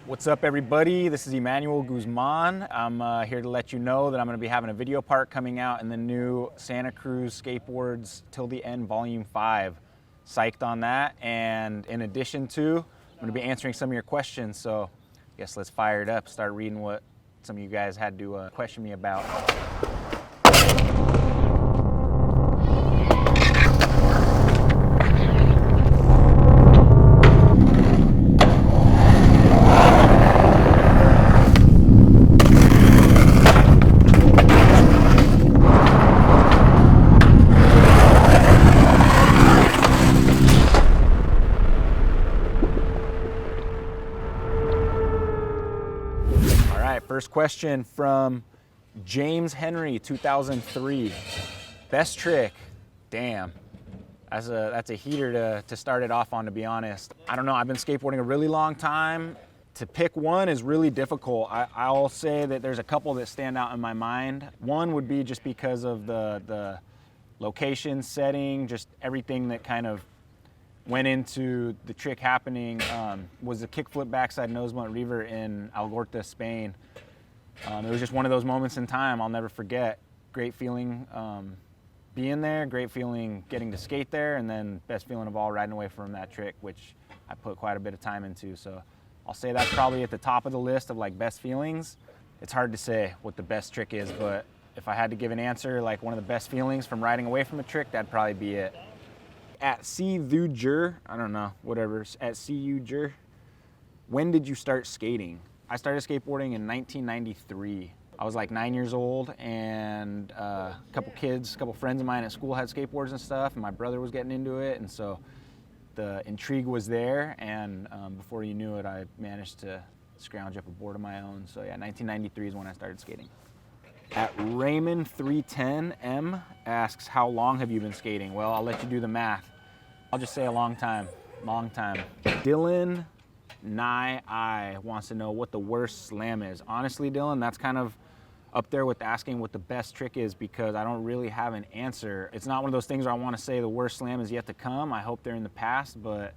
What's up, everybody? This is Emmanuel Guzman. I'm here to let you know that I'm going to be having a video part coming out in the new Santa Cruz Skateboards Till the End Volume 5. Psyched on that. And in addition to, I'm going to be answering some of your questions. So I guess let's fire it up, start reading what some of you guys had to question me about. First question from James Henry, 2003. Best trick? Damn, that's a heater to start it off on, to be honest. I don't know, I've been skateboarding a really long time. To pick one is really difficult. I'll say that there's a couple that stand out in my mind. One would be just because of the location, setting, just everything that kind of went into the trick happening. Was the kickflip backside nose blunt rever in Algorta, Spain. It was just one of those moments in time I'll never forget. Great feeling being there, great feeling getting to skate there, and then best feeling of all riding away from that trick, which I put quite a bit of time into. So I'll say that's probably at the top of the list of like best feelings. It's hard to say what the best trick is, but if I had to give an answer, like one of the best feelings from riding away from a trick, that'd probably be it. At CUJer, I don't know, whatever, at CUJer, when did you start skating? I started skateboarding in 1993. I was like 9 years old, and a couple friends of mine at school had skateboards and stuff, and my brother was getting into it, and so the intrigue was there, and before you knew it, I managed to scrounge up a board of my own. So yeah, 1993 is when I started skating. At Raymond310M asks, how long have you been skating? Well, I'll let you do the math. I'll just say a long time, long time. Dylan Nye wants to know what the worst slam is. Honestly, Dylan, that's kind of up there with asking what the best trick is, because I don't really have an answer. It's not one of those things where I want to say the worst slam is yet to come. I hope they're in the past, but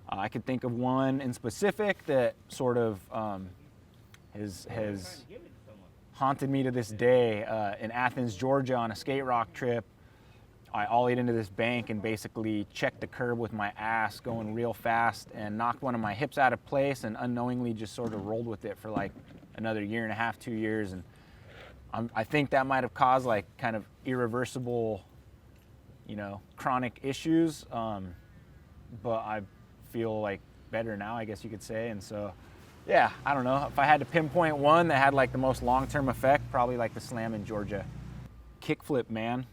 I could think of one in specific that sort of has haunted me to this day. In Athens, Georgia, on a skate rock trip, I ollied into this bank and basically checked the curb with my ass going real fast and knocked one of my hips out of place, and unknowingly just sort of rolled with it for like another year and a half, 2 years. And I think that might have caused like kind of irreversible, you know, chronic issues. But I feel like better now, I guess you could say. And so, yeah, I don't know. If I had to pinpoint one that had like the most long-term effect, probably like the slam in Georgia. Kickflip, man.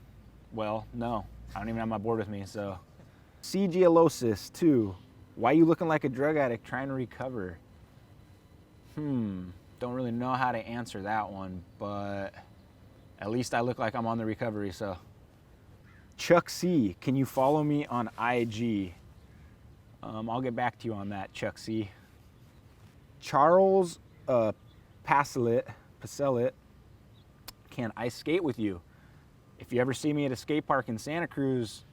Well, no, I don't even have my board with me, so. CGLosis 2, why you looking like a drug addict trying to recover? Don't really know how to answer that one, but at least I look like I'm on the recovery, so. Chuck C, can you follow me on IG? I'll get back to you on that, Chuck C. Charles Paselit, can I skate with you? If you ever see me at a skate park in Santa Cruz,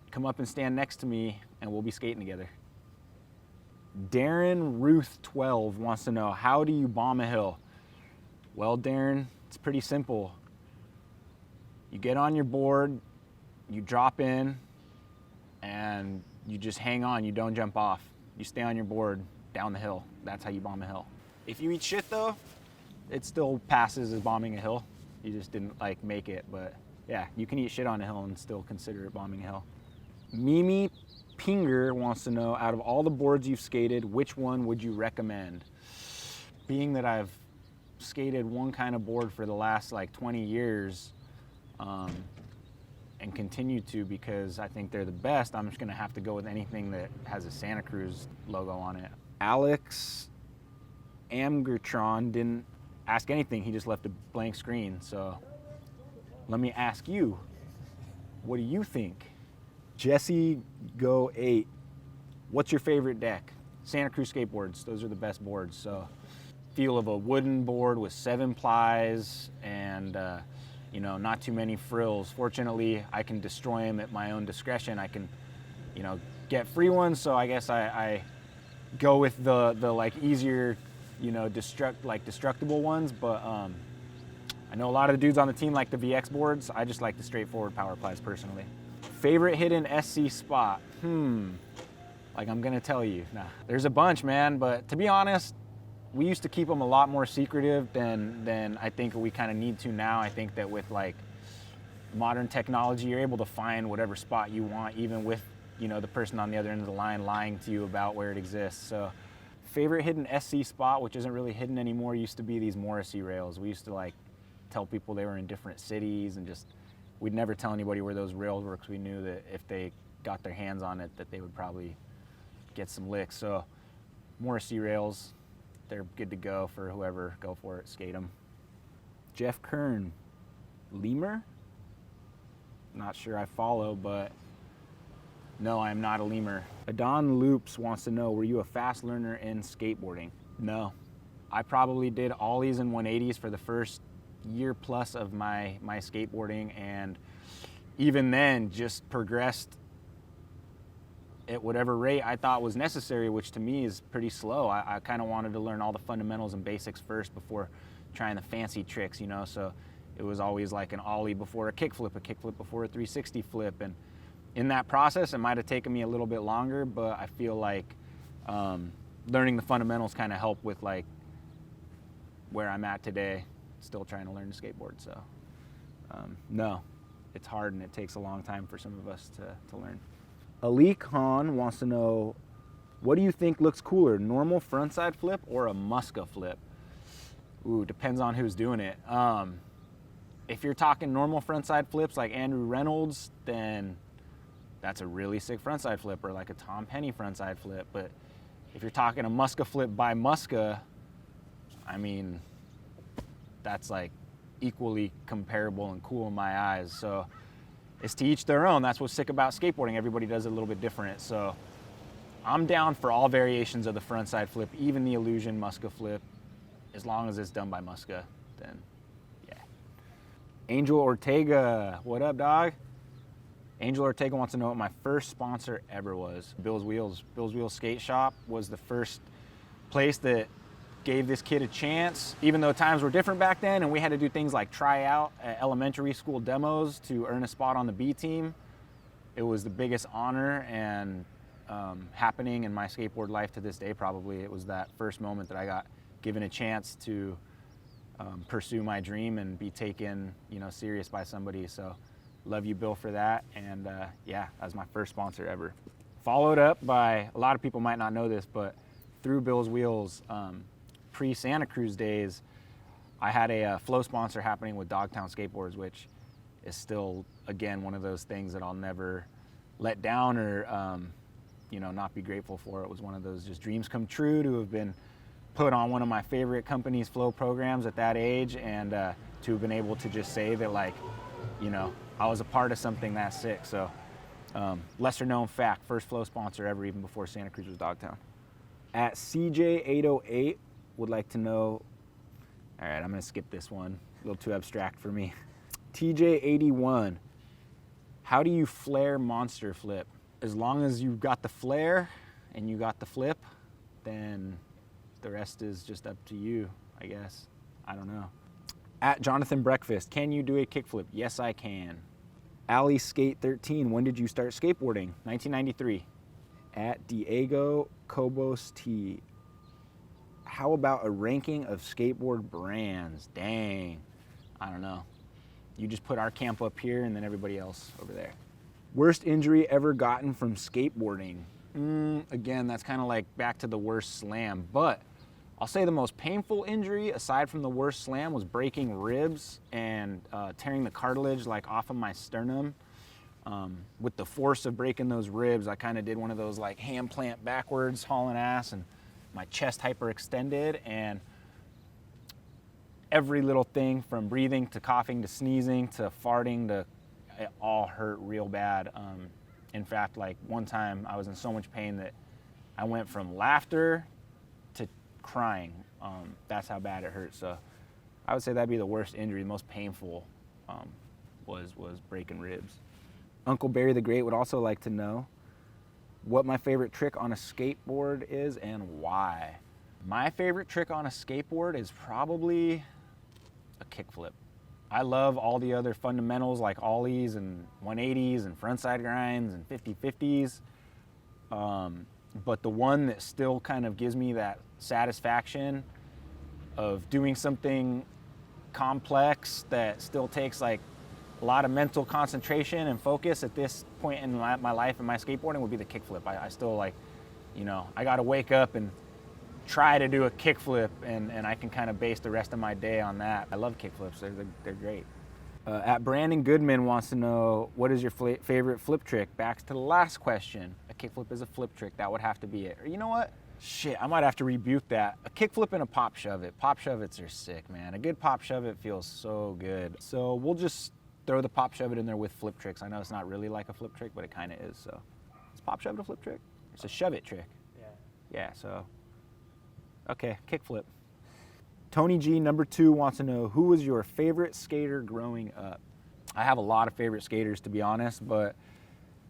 come up and stand next to me and we'll be skating together. Darren Ruth 12 wants to know, how do you bomb a hill? Well, Darren, it's pretty simple. You get on your board, you drop in, and you just hang on, you don't jump off. You stay on your board down the hill. That's how you bomb a hill. If you eat shit though, it still passes as bombing a hill. You just didn't like make it, but yeah, you can eat shit on a hill and still consider it bombing a hill. Mimi Pinger wants to know, out of all the boards you've skated, which one would you recommend? Being that I've skated one kind of board for the last like 20 years and continue to, because I think they're the best, I'm just gonna have to go with anything that has a Santa Cruz logo on it. Alex Amgertron didn't ask anything, he just left a blank screen, so let me ask you, what do you think? Jesse Go 8, what's your favorite deck? Santa Cruz Skateboards, those are the best boards. So feel of a wooden board with 7 plies and you know, not too many frills. Fortunately, I can destroy them at my own discretion. I can, you know, get free ones, so I guess I go with the like easier you know, destructible ones, but I know a lot of the dudes on the team like the VX boards. I just like the straightforward power plies personally. Favorite hidden SC spot? Like I'm gonna tell you. Nah, there's a bunch, man, but to be honest, we used to keep them a lot more secretive than I think we kind of need to now. I think that with like modern technology, you're able to find whatever spot you want, even with, you know, the person on the other end of the line lying to you about where it exists. So favorite hidden SC spot, which isn't really hidden anymore, used to be these Morrissey rails. We used to like tell people they were in different cities, and just, we'd never tell anybody where those rails were, because we knew that if they got their hands on it, that they would probably get some licks. So Morrissey rails, they're good to go for whoever, go for it, skate them. Jeff Kern, lemur? Not sure I follow, but no, I'm not a lemur. Adon Loops wants to know, were you a fast learner in skateboarding? No. I probably did ollies and 180s for the first year plus of my skateboarding, and even then just progressed at whatever rate I thought was necessary, which to me is pretty slow. I kind of wanted to learn all the fundamentals and basics first before trying the fancy tricks, you know, so it was always like an ollie before a kickflip before a 360 flip, and in that process it might have taken me a little bit longer, but I feel like learning the fundamentals kind of helped with like where I'm at today, still trying to learn to skateboard. So no, it's hard and it takes a long time for some of us to learn. Ali Khan wants to know, what do you think looks cooler, normal frontside flip or a Muska flip? Ooh, depends on who's doing it. If you're talking normal frontside flips like Andrew Reynolds, then that's a really sick frontside flip, or like a Tom Penny frontside flip. But if you're talking a Muska flip by Muska, I mean, that's like equally comparable and cool in my eyes. So it's to each their own. That's what's sick about skateboarding. Everybody does it a little bit different. So I'm down for all variations of the frontside flip, even the illusion Muska flip, as long as it's done by Muska, then yeah. Angel Ortega, what up, dog? Angel Ortega wants to know what my first sponsor ever was. Bill's Wheels. Bill's Wheels Skate Shop was the first place that gave this kid a chance, even though times were different back then and we had to do things like try out at elementary school demos to earn a spot on the B team. It was the biggest honor and happening in my skateboard life to this day, probably. It was that first moment that I got given a chance to pursue my dream and be taken, you know, serious by somebody. So love you, Bill, for that. And yeah, that was my first sponsor ever. Followed up by, a lot of people might not know this, but through Bill's Wheels, pre-Santa Cruz days, I had a flow sponsor happening with Dogtown Skateboards, which is still, again, one of those things that I'll never let down or, you know, not be grateful for. It was one of those just dreams come true to have been put on one of my favorite companies' flow programs at that age, and to have been able to just say that, like, you know, I was a part of something that sick. So lesser known fact, first flow sponsor ever, even before Santa Cruz was Dogtown. At CJ808 would like to know, all right, I'm gonna skip this one, a little too abstract for me. TJ81, how do you flare monster flip? As long as you've got the flare and you got the flip, then the rest is just up to you, I guess. I don't know. At Jonathan Breakfast, can you do a kickflip? Yes, I can. Ali Skate 13, when did you start skateboarding? 1993. At Diego Cobos T, how about a ranking of skateboard brands? Dang, I don't know. You just put our camp up here and then everybody else over there. Worst injury ever gotten from skateboarding? Again, that's kind of like back to the worst slam, but I'll say the most painful injury, aside from the worst slam, was breaking ribs and tearing the cartilage like off of my sternum. With the force of breaking those ribs, I kind of did one of those like hand plant backwards, hauling ass, and my chest hyperextended, and every little thing from breathing to coughing to sneezing to farting to, it all hurt real bad. In fact, like one time I was in so much pain that I went from laughter to crying. That's how bad it hurt. So I would say that'd be the worst injury. The most painful was breaking ribs. Uncle Barry the Great would also like to know what my favorite trick on a skateboard is and why. My favorite trick on a skateboard is probably a kickflip. I love all the other fundamentals like ollies and 180s and frontside grinds and 50-50s. But the one that still kind of gives me that satisfaction of doing something complex that still takes like a lot of mental concentration and focus at this point in my life and my skateboarding would be the kickflip. I still like, you know, I gotta wake up and try to do a kickflip and I can kind of base the rest of my day on that. I love kickflips, they're great. At Brandon Goodman wants to know, what is your favorite flip trick? Back to the last question. A kickflip is a flip trick, that would have to be it. Or you know what? Shit, I might have to rebuke that. A kickflip and a pop shove it. Pop shove it's are sick, man. A good pop shove it feels so good. So we'll just throw the pop shove it in there with flip tricks. I know it's not really like a flip trick, but it kind of is. So is pop shove it a flip trick? It's a shove it trick. Yeah, so okay, kickflip. Tony G number 2 wants to know, who was your favorite skater growing up? I have a lot of favorite skaters, to be honest, but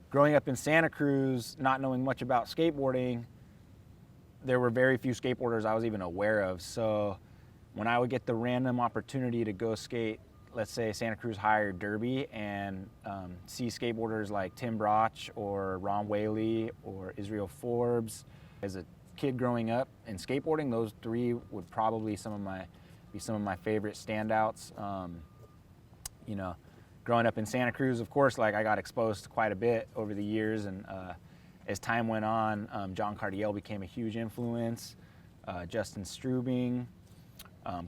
growing up in Santa Cruz, not knowing much about skateboarding, there were very few skateboarders I was even aware of. So when I would get the random opportunity to go skate, let's say Santa Cruz High or Derby, and see skateboarders like Tim Broch or Ron Whaley or Israel Forbes, as a kid growing up in skateboarding, those 3 would probably be some of my favorite standouts. You know, growing up in Santa Cruz, of course, like I got exposed to quite a bit over the years, and as time went on, John Cardiel became a huge influence. Justin Strubing,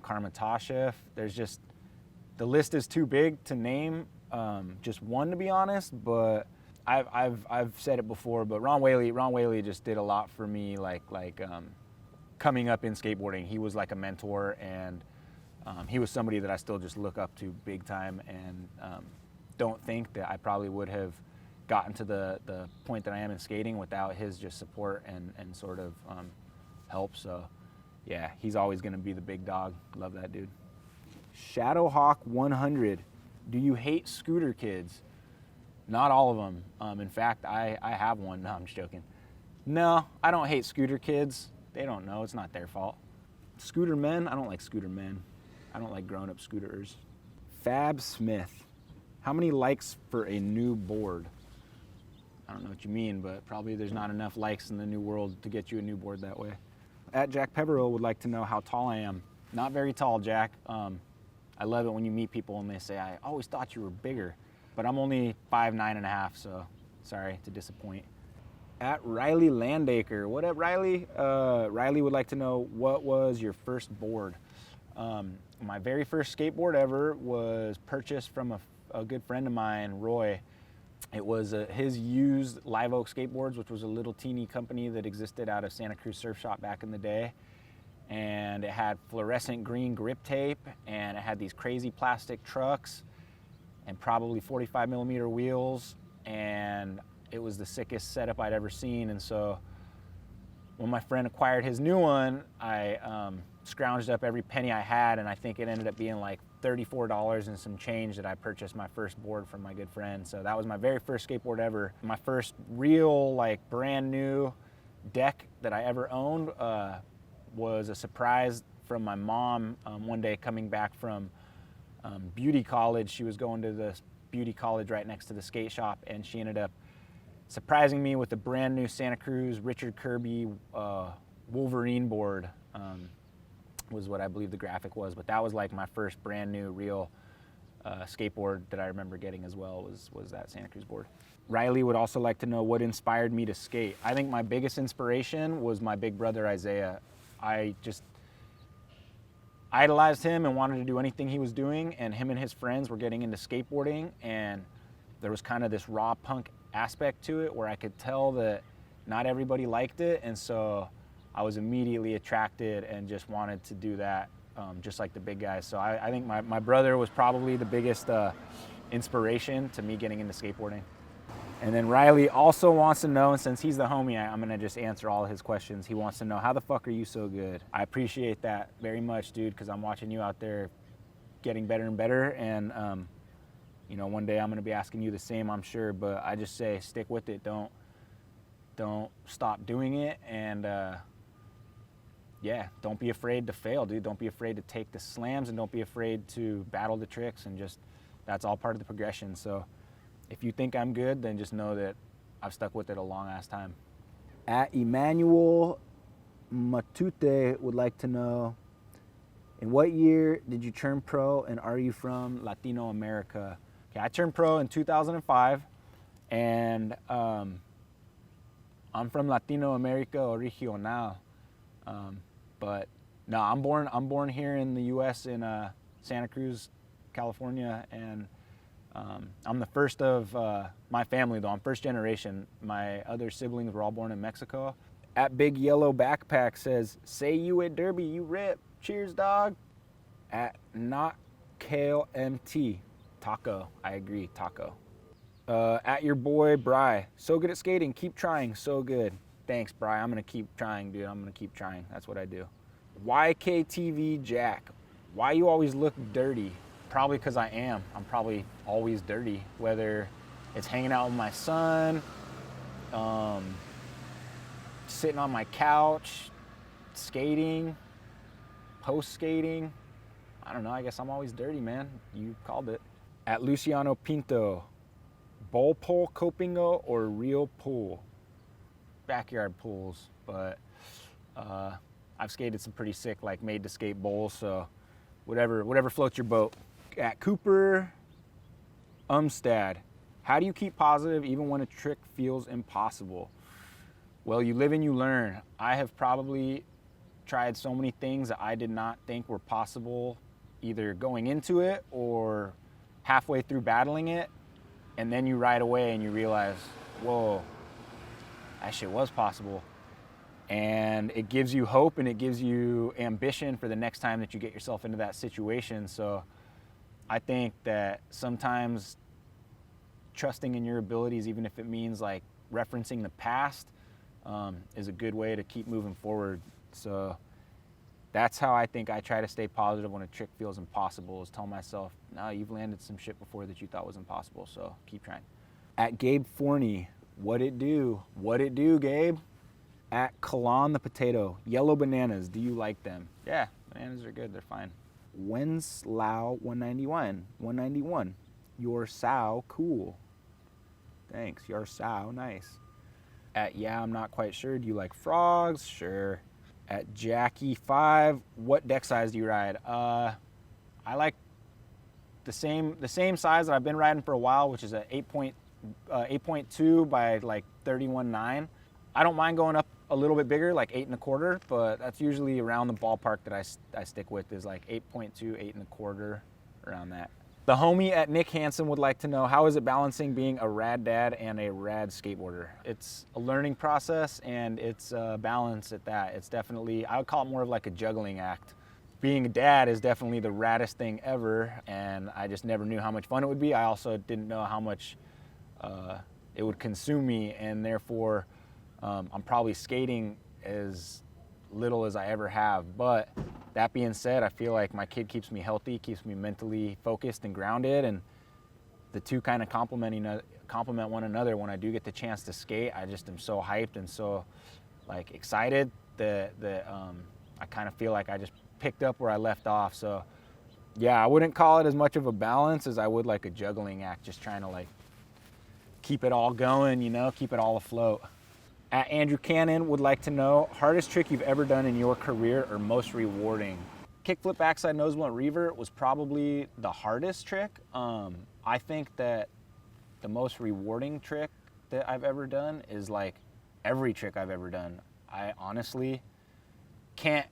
Carmen Tashev. There's just, the list is too big to name just one, to be honest, but I've said it before, but Ron Whaley just did a lot for me, like coming up in skateboarding. He was like a mentor, and he was somebody that I still just look up to big time, and don't think that I probably would have gotten to the point that I am in skating without his just support and sort of help. So yeah, he's always gonna be the big dog. Love that dude. Shadowhawk 100, do you hate scooter kids? Not all of them. In fact, I have one. No, I'm just joking. No, I don't hate scooter kids. They don't know. It's not their fault. Scooter men? I don't like scooter men. I don't like grown-up scooterers. Fab Smith, how many likes for a new board? I don't know what you mean, but probably there's not enough likes in the new world to get you a new board that way. At Jack Peveril would like to know how tall I am. Not very tall, Jack. I love it when you meet people and they say, I always thought you were bigger. But I'm only 5'9½", so sorry to disappoint. At Riley Landacre, what up, Riley? Riley would like to know, what was your first board? My very first skateboard ever was purchased from a good friend of mine, Roy. It was his used Live Oak Skateboards, which was a little teeny company that existed out of Santa Cruz Surf Shop back in the day. And it had fluorescent green grip tape, and it had these crazy plastic trucks, and probably 45 millimeter wheels, and it was the sickest setup I'd ever seen. And so when my friend acquired his new one, I scrounged up every penny I had, and I think it ended up being like $34 and some change that I purchased my first board from my good friend. So that was my very first skateboard ever. My first real, like, brand new deck that I ever owned was a surprise from my mom one day coming back from beauty college. She was going to this beauty college right next to the skate shop, and she ended up surprising me with a brand new Santa Cruz Richard Kirby Wolverine board, was what I believe the graphic was. But that was like my first brand new real skateboard that I remember getting as well, was that Santa Cruz board. Riley would also like to know what inspired me to skate. I think my biggest inspiration was my big brother Isaiah. I just idolized him and wanted to do anything he was doing, and him and his friends were getting into skateboarding, and there was kind of this raw punk aspect to it where I could tell that not everybody liked it, and so I was immediately attracted and just wanted to do that, just like the big guys. So I think my brother was probably the biggest inspiration to me getting into skateboarding. And then Riley also wants to know, and since he's the homie, I'm gonna just answer all of his questions. He wants to know, how the fuck are you so good? I appreciate that very much, dude, because I'm watching you out there getting better and better, and you know, one day I'm gonna be asking you the same, I'm sure, but I just say stick with it. Don't stop doing it, and yeah, don't be afraid to fail, dude. Don't be afraid to take the slams, and don't be afraid to battle the tricks, and just, that's all part of the progression. So if you think I'm good, then just know that I've stuck with it a long ass time. At Emmanuel Matute would like to know, in what year did you turn pro, and are you from Latino America? Okay, I turned pro in 2005, and I'm from Latino America Regional. But no, I'm born here in the U.S. in Santa Cruz, California, and I'm the first of my family, though. I'm first generation. My other siblings were all born in Mexico. At Big Yellow Backpack says, say you at Derby, you rip. Cheers, dog. At Not Kale MT, taco. I agree, taco. At your boy Bry, so good at skating, keep trying, so good. Thanks, Bry. I'm gonna keep trying, dude. I'm gonna keep trying. That's what I do. YKTV Jack, why you always look dirty? Probably because I am. I'm probably always dirty, whether it's hanging out with my son, sitting on my couch, skating, post skating. I don't know, I guess I'm always dirty, man. You called it. At Luciano Pinto, bowl pole copingo or real pool? Backyard pools, but I've skated some pretty sick, like made to skate bowls, so whatever floats your boat. At Cooper Umstad, how do you keep positive even when a trick feels impossible? Well, you live and you learn. I have probably tried so many things that I did not think were possible, either going into it or halfway through battling it, and then you ride away and you realize, whoa, that shit was possible. And it gives you hope and it gives you ambition for the next time that you get yourself into that situation. So I think that sometimes trusting in your abilities, even if it means like referencing the past, is a good way to keep moving forward. So that's how I think I try to stay positive when a trick feels impossible, is tell myself, no, you've landed some shit before that you thought was impossible, so keep trying. At Gabe Forney, what it do? What it do, Gabe? At Kalon the Potato, yellow bananas, do you like them? Yeah, bananas are good, they're fine. Wenslow 191, your sow cool. Thanks, your sow nice. At yeah, I'm not quite sure, do you like frogs? Sure. At Jackie5, what deck size do you ride? I like the same size that I've been riding for a while, which is a 8.2 by like 31.9. I don't mind going up a little bit bigger, like 8.25, but that's usually around the ballpark that I stick with, is like 8.2, 8.25, around that. The homie at Nick Hansen would like to know, how is it balancing being a rad dad and a rad skateboarder? It's a learning process, and it's a balance at that. It's definitely, I would call it more of like a juggling act. Being a dad is definitely the raddest thing ever, and I just never knew how much fun it would be. I also didn't know how much it would consume me, and therefore I'm probably skating as little as I ever have. But that being said, I feel like my kid keeps me healthy, keeps me mentally focused and grounded, and the two kind of complement one another. When I do get the chance to skate, I just am so hyped and so like excited that I kind of feel like I just picked up where I left off. So yeah, I wouldn't call it as much of a balance as I would like a juggling act, just trying to like keep it all going, you know, keep it all afloat. At Andrew Cannon would like to know, hardest trick you've ever done in your career or most rewarding? Kickflip backside nose blunt revert was probably the hardest trick. I think that the most rewarding trick that I've ever done is like every trick I've ever done. I honestly can't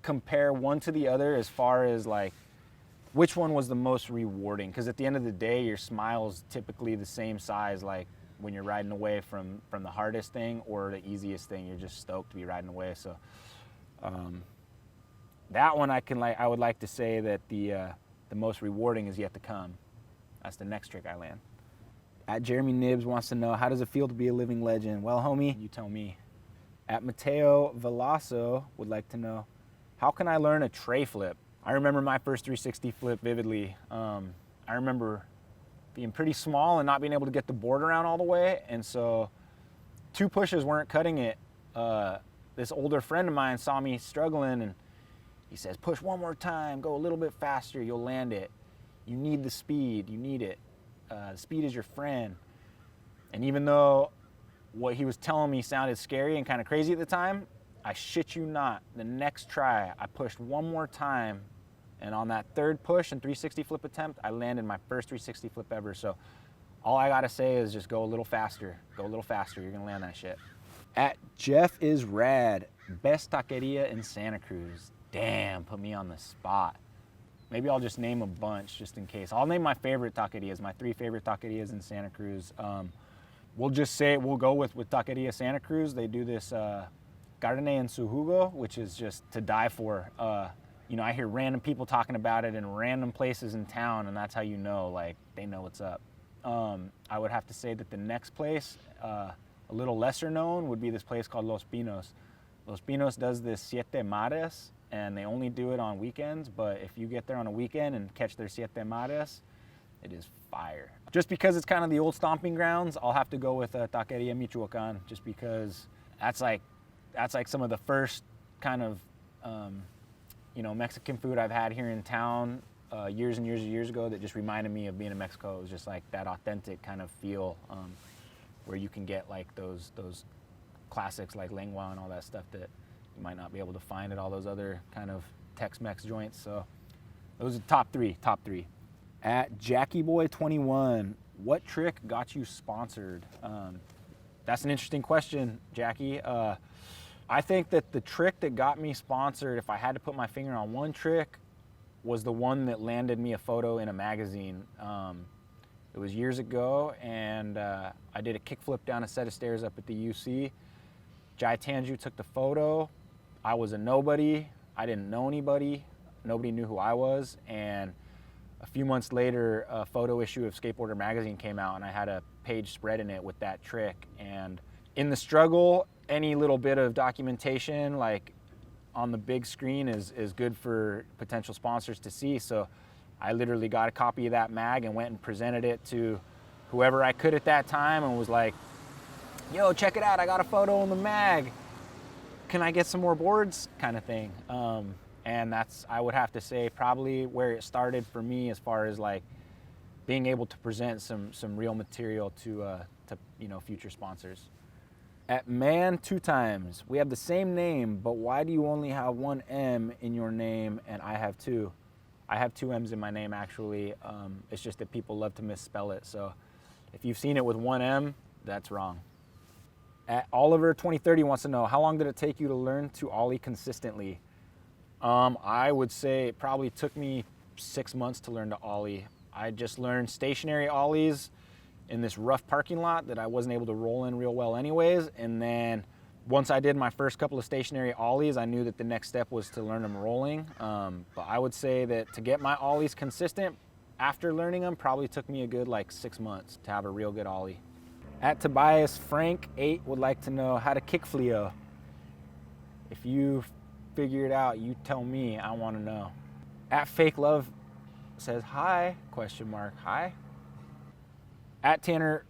compare one to the other as far as like which one was the most rewarding, because at the end of the day, your smile's typically the same size, like when you're riding away from the hardest thing or the easiest thing. You're just stoked to be riding away. So that one I would like to say that the most rewarding is yet to come. That's the next trick I land. At Jereme Knibbs wants to know, how does it feel to be a living legend? Well, homie, you tell me. At Mateo Veloso would like to know, how can I learn a tray flip? I remember my first 360 flip vividly. I remember being pretty small and not being able to get the board around all the way, and so 2 pushes weren't cutting it this older friend of mine saw me struggling, and he says, push one more time, go a little bit faster, you'll land it. You need the speed, you need it. Speed is your friend. And even though what he was telling me sounded scary and kind of crazy at the time, I shit you not, the next try, I pushed one more time, and on that third push and 360 flip attempt, I landed my first 360 flip ever. So all I gotta say is just go a little faster, you're gonna land that shit. At Jeff is Rad, best taqueria in Santa Cruz. Damn, put me on the spot. Maybe I'll just name a bunch just in case. I'll name my favorite taquerias, my 3 favorite taquerias in Santa Cruz. We'll just say, we'll go with Taqueria Santa Cruz. They do this carne en su jugo, which is just to die for. You know, I hear random people talking about it in random places in town, and that's how you know, like, they know what's up. I would have to say that the next place, a little lesser known, would be this place called Los Pinos. Los Pinos does this Siete Mares, and they only do it on weekends, but if you get there on a weekend and catch their Siete Mares, it is fire. Just because it's kind of the old stomping grounds, I'll have to go with Taqueria Michoacan, just because that's like some of the first kind of you know, Mexican food I've had here in town years and years ago that just reminded me of being in Mexico. It was just like that authentic kind of feel where you can get like those classics like lengua and all that stuff that you might not be able to find at all those other kind of Tex-Mex joints. So those are top three. At JackieBoy21, what trick got you sponsored? That's an interesting question, Jackie. I think that the trick that got me sponsored, if I had to put my finger on one trick, was the one that landed me a photo in a magazine. It was years ago, and I did a kickflip down a set of stairs up at the UC. Jai Tanju took the photo. I was a nobody. I didn't know anybody. Nobody knew who I was, and a few months later, a photo issue of Skateboarder magazine came out, and I had a page spread in it with that trick. And in the struggle, any little bit of documentation, like on the big screen, is good for potential sponsors to see. So I literally got a copy of that mag and went and presented it to whoever I could at that time, and was like, yo, check it out, I got a photo in the mag. Can I get some more boards? Kind of thing. And that's, I would have to say, probably where it started for me as far as like being able to present some real material to you know, future sponsors. At Man 2 Times, we have the same name, but why do you only have one M in your name and I have 2? I have 2 M's in my name, actually. It's just that people love to misspell it. So if you've seen it with 1 M, that's wrong. At Oliver 2030 wants to know, how long did it take you to learn to ollie consistently? I would say it probably took me 6 months to learn to ollie. I just learned stationary ollies in this rough parking lot that I wasn't able to roll in real well anyways. And then once I did my first couple of stationary ollies, I knew that the next step was to learn them rolling. But I would say that to get my ollies consistent after learning them probably took me a good like 6 months to have a real good ollie. At Tobias Frank 8 would like to know how to kick fleo. If you figure it out, you tell me, I want to know. At Fake Love says hi, question mark, hi. At Tanner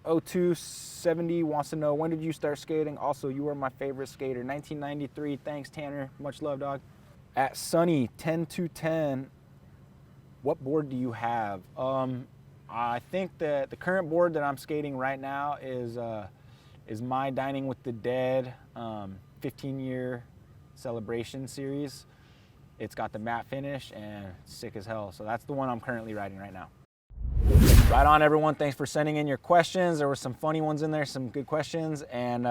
0270 wants to know, when did you start skating? Also, you were my favorite skater. 1993, thanks Tanner, much love, dog. At Sunny 10210, what board do you have? I think that the current board that I'm skating right now is my Dining with the Dead 15-year celebration series. It's got the matte finish and it's sick as hell. So that's the one I'm currently riding right now. Right on, everyone. Thanks for sending in your questions. There were some funny ones in there, some good questions. And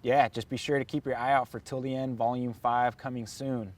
yeah, just be sure to keep your eye out for Till the End Volume 5 coming soon.